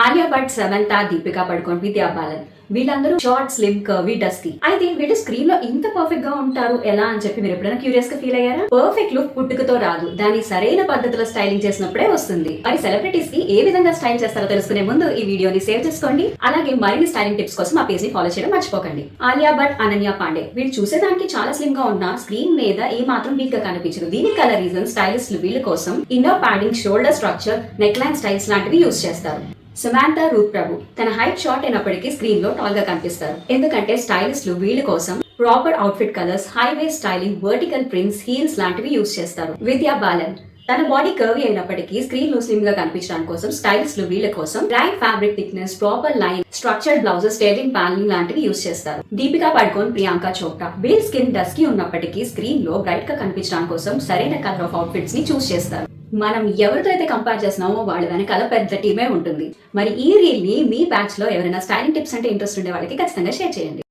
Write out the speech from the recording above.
ఆలియా భట్, సమంత, దీపికా పడుకోన్, విద్యా బాలన్ వీళ్ళందరూ short, slim, curvy, dusky. అయితే వీళ్ళు స్క్రీన్ లో ఇంత పర్ఫెక్ట్ గా ఉంటారు ఎలా అని చెప్పి మీరు ఎప్పుడైనా క్యూరియస్ గా ఫీల్ అయ్యారా? పర్ఫెక్ట్ లుక్ పుట్టుకతో రాదు, దాని సరైన పద్ధతిలో స్టైలింగ్ చేసినప్పుడే వస్తుంది. మరి సెలబ్రిటీస్ కి ఏ విధంగా స్టైల్ చేస్తారో తెలుసుకునే ముందు ఈ వీడియోని సేవ్ చేసుకోండి. అలాగే మరిన్ని స్టైలింగ్ టిప్స్ కోసం మా పేజ్ ని ఫాలో చేయడం మర్చిపోకండి. ఆలియా భట్, అనన్య పాండే వీళ్ళు చూసేదానికి చాలా స్లిమ్ గా ఉన్నా స్క్రీన్ మీద ఏ మాత్రం వీక్ గా కనిపించదు. దీనికి గల రీజన్ స్టైలిస్టులు వీళ్ళ కోసం inner padding, shoulder structure, neck line styles లాంటివి యూజ్ చేస్తారు. సమంత, రూత్ ప్రభు తన హైట్ షార్ట్ అయినప్పటికీ స్క్రీన్ లో టాల్ గా కనిపిస్తారు. ఎందుకంటే స్టైలిస్టులు వీళ్ళ కోసం proper outfit colours, highway styling, vertical prints, heels లాంటివి యూజ్ చేస్తారు. విద్యా బాలన్ తన బాడీ కర్వీ అయినప్పటికీ స్క్రీన్ లో స్లిమ్ గా కనిపించడానికి కోసం స్టైలిస్టులు వీళ్ళ కోసం right fabric thickness, proper line, structured blouses, tiling, panelling లాంటివి యూజ్ చేస్తారు. దీపికా పడుకోన్, ప్రియాంక చోప్రా వీళ్ళ స్కిన్ డస్కీ ఉన్నప్పటికీ స్క్రీన్ లో బ్రైట్ గా కనిపించడానికి కోసం సరైన కలర్ ఆఫ్ అవుట్ఫిట్స్ ని చూస్ చేస్తారు. మనం ఎవరితో అయితే కంపేర్ చేస్తున్నామో వాళ్ళ వెనకాల పెద్ద టీమే ఉంటుంది. మరి ఈ రీల్ ని మీ బ్యాచ్ లో ఎవరైనా స్టైలింగ్ టిప్స్ అంటే ఇంట్రెస్ట్ ఉండే వాళ్ళకి ఖచ్చితంగా షేర్ చేయండి.